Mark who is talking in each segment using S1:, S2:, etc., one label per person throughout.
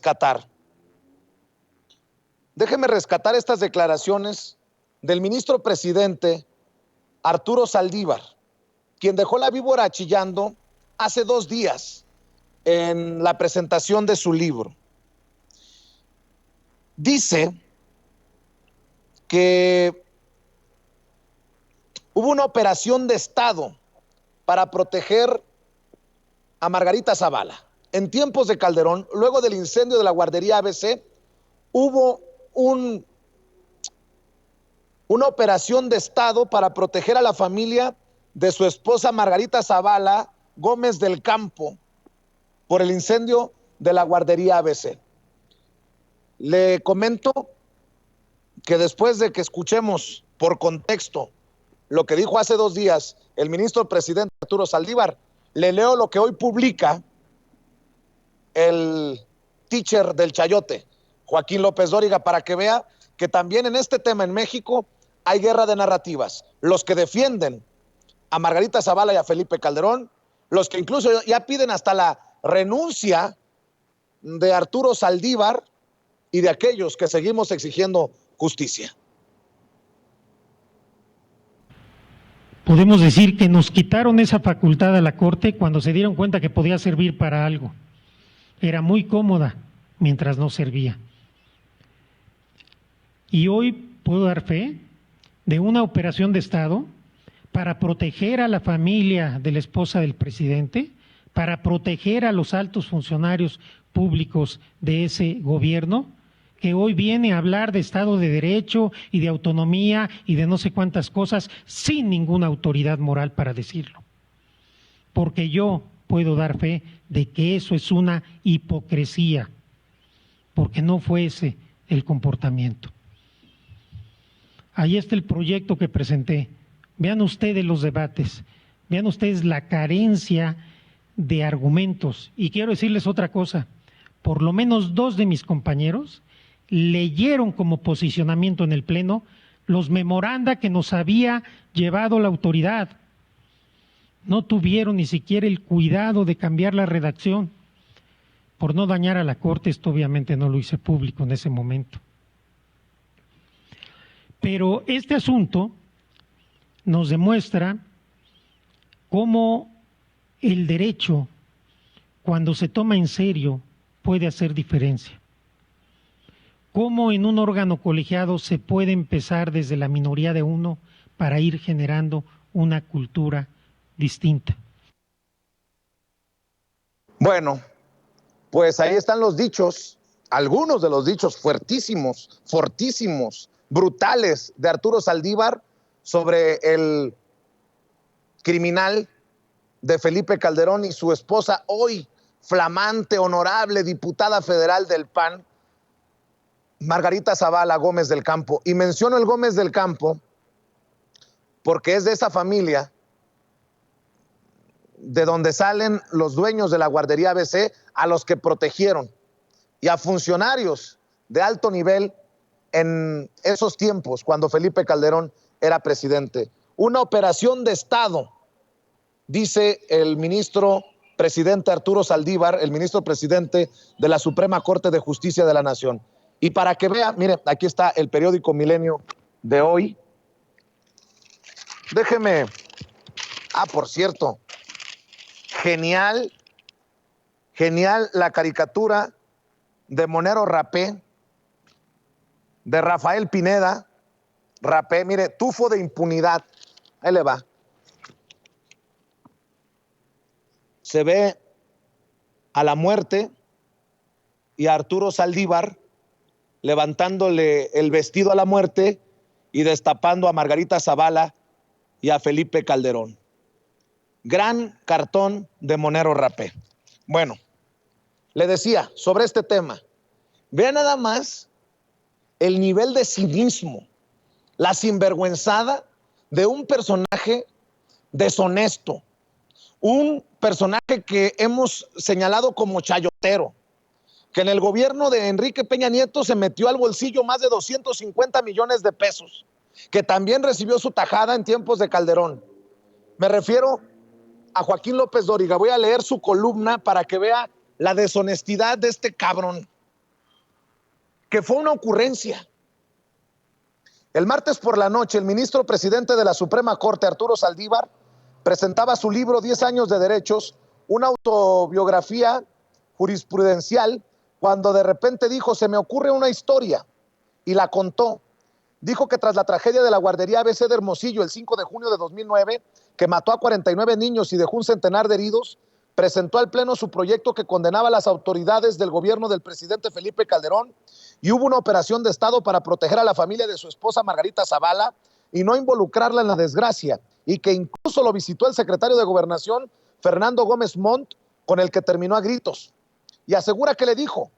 S1: rescatar. Déjeme rescatar estas declaraciones del ministro presidente Arturo Saldívar, quien dejó la víbora chillando hace 2 días en la presentación de su libro. Dice que hubo una operación de Estado para proteger a Margarita Zavala. En tiempos de Calderón, luego del incendio de la guardería ABC, hubo una operación de Estado para proteger a la familia de su esposa Margarita Zavala Gómez del Campo por el incendio de la guardería ABC. Le comento que después de que escuchemos por contexto lo que dijo hace 2 días el ministro presidente Arturo Saldívar, le leo lo que hoy publica el teacher del chayote, Joaquín López Dóriga, para que vea que también en este tema en México hay guerra de narrativas. Los que defienden a Margarita Zavala y a Felipe Calderón, los que incluso ya piden hasta la renuncia de Arturo Saldívar y de aquellos que seguimos exigiendo justicia.
S2: Podemos decir que nos quitaron esa facultad a la Corte cuando se dieron cuenta que podía servir para algo. Era muy cómoda mientras no servía. Y hoy puedo dar fe de una operación de Estado para proteger a la familia de la esposa del presidente, para proteger a los altos funcionarios públicos de ese gobierno, que hoy viene a hablar de Estado de Derecho y de autonomía y de no sé cuántas cosas sin ninguna autoridad moral para decirlo. Porque yo puedo dar fe de que eso es una hipocresía, porque no fue ese el comportamiento. Ahí está el proyecto que presenté. Vean ustedes los debates, vean ustedes la carencia de argumentos. Y quiero decirles otra cosa, por lo menos 2 de mis compañeros leyeron como posicionamiento en el Pleno los memoranda que nos había llevado la autoridad. No tuvieron ni siquiera el cuidado de cambiar la redacción. Por no dañar a la Corte, esto obviamente no lo hice público en ese momento. Pero este asunto nos demuestra cómo el derecho, cuando se toma en serio, puede hacer diferencia. Cómo en un órgano colegiado se puede empezar desde la minoría de uno para ir generando una cultura distinta.
S1: Bueno, pues ahí están los dichos, algunos de los dichos fuertísimos, fortísimos, brutales de Arturo Saldívar sobre el criminal de Felipe Calderón y su esposa, hoy flamante, honorable diputada federal del PAN, Margarita Zavala Gómez del Campo. Y menciono el Gómez del Campo porque es de esa familia de donde salen los dueños de la guardería ABC, a los que protegieron, y a funcionarios de alto nivel en esos tiempos cuando Felipe Calderón era presidente. Una operación de Estado, dice el ministro presidente Arturo Saldívar, el ministro presidente de la Suprema Corte de Justicia de la Nación. Y para que vea, mire, aquí está el periódico Milenio de hoy. Déjeme, por cierto, genial la caricatura de Monero Rapé, de Rafael Pineda. Rapé, mire, tufo de impunidad. Ahí le va. Se ve a la muerte y a Arturo Saldívar levantándole el vestido a la muerte y destapando a Margarita Zavala y a Felipe Calderón. Gran cartón de Monero Rapé. Bueno, le decía sobre este tema, vea nada más el nivel de cinismo, la sinvergüenzada de un personaje deshonesto, un personaje que hemos señalado como chayotero, que en el gobierno de Enrique Peña Nieto se metió al bolsillo más de 250 millones de pesos, que también recibió su tajada en tiempos de Calderón. Me refiero a Joaquín López Dóriga. Voy a leer su columna para que vea la deshonestidad de este cabrón. que fue una ocurrencia. El martes por la noche, el ministro presidente de la Suprema Corte, Arturo Saldívar, presentaba su libro 10 años de derechos, una autobiografía jurisprudencial, cuando de repente dijo, se me ocurre una historia, y la contó. Dijo que tras la tragedia de la guardería ABC de Hermosillo el 5 de junio de 2009, que mató a 49 niños y dejó un centenar de heridos, presentó al Pleno su proyecto que condenaba a las autoridades del gobierno del presidente Felipe Calderón, y hubo una operación de Estado para proteger a la familia de su esposa Margarita Zavala y no involucrarla en la desgracia, y que incluso lo visitó el secretario de Gobernación, Fernando Gómez Montt, con el que terminó a gritos. Y asegura que le dijo,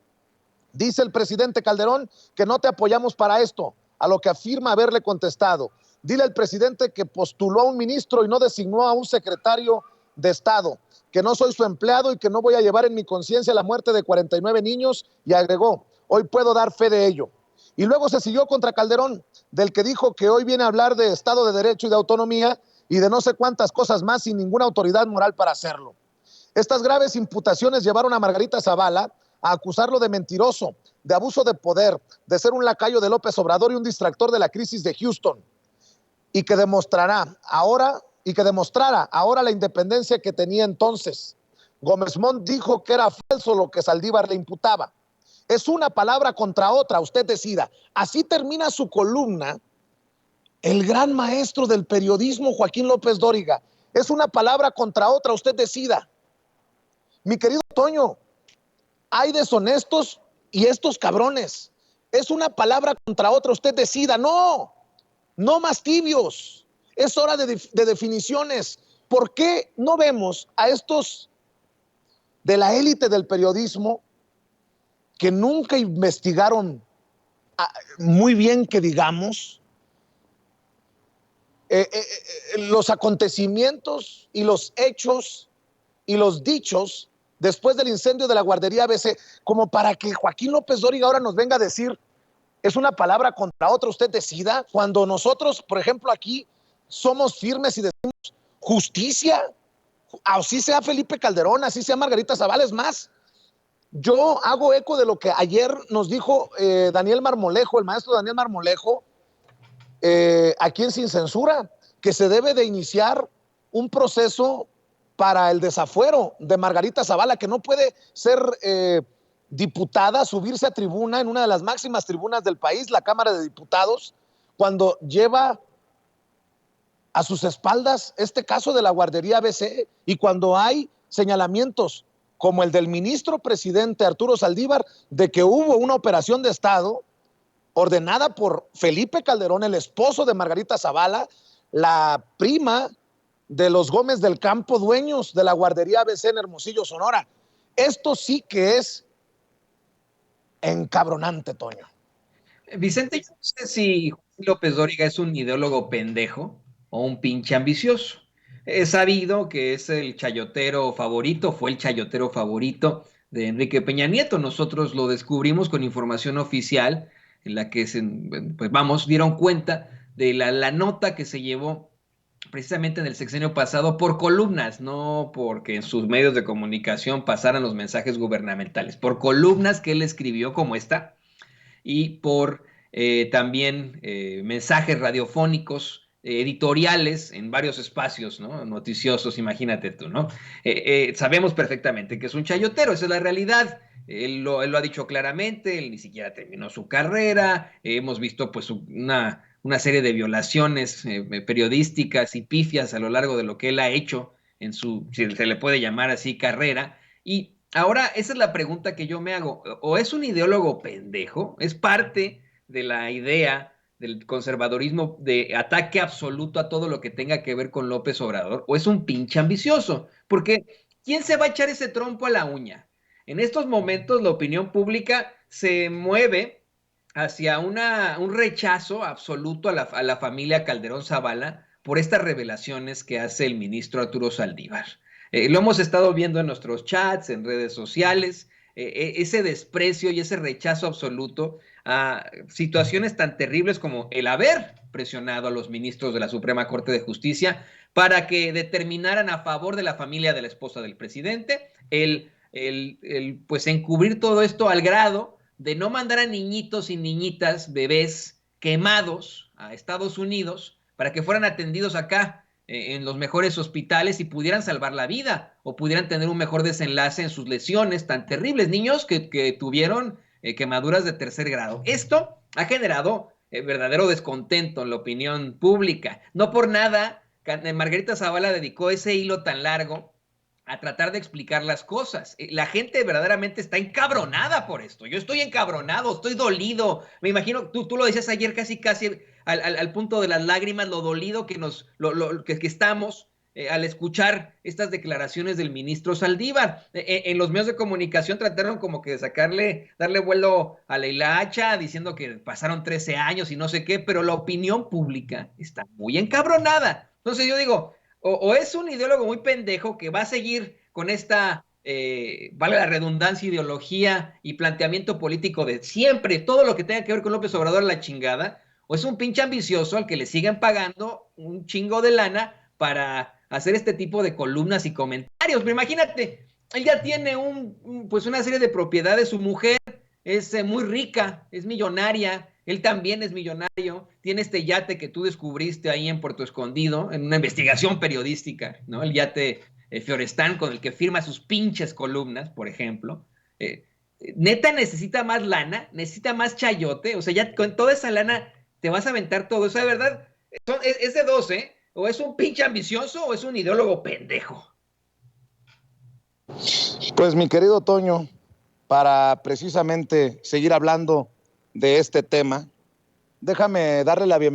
S1: dice el presidente Calderón, que no te apoyamos para esto, a lo que afirma haberle contestado, dile al presidente que postuló a un ministro y no designó a un secretario de Estado, que no soy su empleado y que no voy a llevar en mi conciencia la muerte de 49 niños, y agregó, hoy puedo dar fe de ello. Y luego se siguió contra Calderón, del que dijo que hoy viene a hablar de Estado de Derecho y de autonomía y de no sé cuántas cosas más sin ninguna autoridad moral para hacerlo. Estas graves imputaciones llevaron a Margarita Zavala a acusarlo de mentiroso, de abuso de poder, de ser un lacayo de López Obrador y un distractor de la crisis de Houston, y que demostrara ahora la independencia que tenía entonces. Gómez Montt dijo que era falso lo que Saldívar le imputaba. Es una palabra contra otra, usted decida. Así termina su columna el gran maestro del periodismo, Joaquín López Dóriga. Es una palabra contra otra, usted decida. Mi querido Toño, hay deshonestos y estos cabrones. Es una palabra contra otra, usted decida. No, no más tibios. Es hora de definiciones. ¿Por qué no vemos a estos de la élite del periodismo que nunca investigaron muy bien, que digamos, los acontecimientos y los hechos y los dichos después del incendio de la guardería ABC, como para que Joaquín López Dóriga ahora nos venga a decir, es una palabra contra otra, usted decida, cuando nosotros, por ejemplo, aquí somos firmes y decimos justicia, así sea Felipe Calderón, así sea Margarita Zavala. Es más, yo hago eco de lo que ayer nos dijo Daniel Marmolejo, el maestro Daniel Marmolejo, aquí en Sin Censura, que se debe de iniciar un proceso para el desafuero de Margarita Zavala, que no puede ser diputada, subirse a tribuna en una de las máximas tribunas del país, la Cámara de Diputados, cuando lleva a sus espaldas este caso de la guardería ABC, y cuando hay señalamientos como el del ministro presidente Arturo Saldívar de que hubo una operación de Estado ordenada por Felipe Calderón, el esposo de Margarita Zavala, la prima de los Gómez del Campo, dueños de la guardería ABC en Hermosillo, Sonora. Esto sí que es encabronante, Toño.
S3: Vicente, yo no sé si López Dóriga es un ideólogo pendejo o un pinche ambicioso. He sabido que es el chayotero favorito, fue el chayotero favorito de Enrique Peña Nieto. Nosotros lo descubrimos con información oficial en la que pues vamos, dieron cuenta de la nota que se llevó precisamente en el sexenio pasado por columnas, no porque en sus medios de comunicación pasaran los mensajes gubernamentales, por columnas que él escribió como esta y por también mensajes radiofónicos, editoriales en varios espacios, ¿no? Noticiosos, imagínate tú, ¿no? Sabemos perfectamente que es un chayotero, esa es la realidad. Él lo ha dicho claramente, él ni siquiera terminó su carrera, hemos visto pues una serie de violaciones periodísticas y pifias a lo largo de lo que él ha hecho en su, si se le puede llamar así, carrera. Y ahora esa es la pregunta que yo me hago. ¿O es un ideólogo pendejo? ¿Es parte de la idea del conservadorismo de ataque absoluto a todo lo que tenga que ver con López Obrador? ¿O es un pinche ambicioso? Porque ¿quién se va a echar ese trompo a la uña? En estos momentos la opinión pública se mueve hacia un rechazo absoluto a la familia Calderón Zavala por estas revelaciones que hace el ministro Arturo Saldívar. Lo hemos estado viendo en nuestros chats, en redes sociales, ese desprecio y ese rechazo absoluto a situaciones tan terribles como el haber presionado a los ministros de la Suprema Corte de Justicia para que determinaran a favor de la familia de la esposa del presidente, pues encubrir todo esto al grado de no mandar a niñitos y niñitas, bebés quemados a Estados Unidos para que fueran atendidos acá en los mejores hospitales y pudieran salvar la vida o pudieran tener un mejor desenlace en sus lesiones tan terribles. Niños que tuvieron quemaduras de tercer grado. Esto ha generado verdadero descontento en la opinión pública. No por nada, Margarita Zavala dedicó ese hilo tan largo a tratar de explicar las cosas. La gente verdaderamente está encabronada por esto. Yo estoy encabronado, estoy dolido. Me imagino, tú lo decías ayer casi al punto de las lágrimas, lo dolido que estamos al escuchar estas declaraciones del ministro Saldívar. En los medios de comunicación trataron como que de darle vuelo a la hilacha, diciendo que pasaron 13 años y no sé qué, pero la opinión pública está muy encabronada. Entonces yo digo, o es un ideólogo muy pendejo que va a seguir con esta, vale la redundancia, ideología y planteamiento político de siempre, todo lo que tenga que ver con López Obrador, la chingada, o es un pinche ambicioso al que le siguen pagando un chingo de lana para hacer este tipo de columnas y comentarios. Pero imagínate, él ya tiene pues una serie de propiedades, su mujer es muy rica, es millonaria, él también es millonario, tiene este yate que tú descubriste ahí en Puerto Escondido, en una investigación periodística, ¿no? El yate Fiorestán con el que firma sus pinches columnas, por ejemplo. Neta necesita más lana, necesita más chayote, o sea, ya con toda esa lana te vas a aventar todo eso, de verdad, es de dos, ¿eh? O es un pinche ambicioso o es un ideólogo pendejo.
S1: Pues mi querido Toño, para precisamente seguir hablando de este tema, déjame darle la bienvenida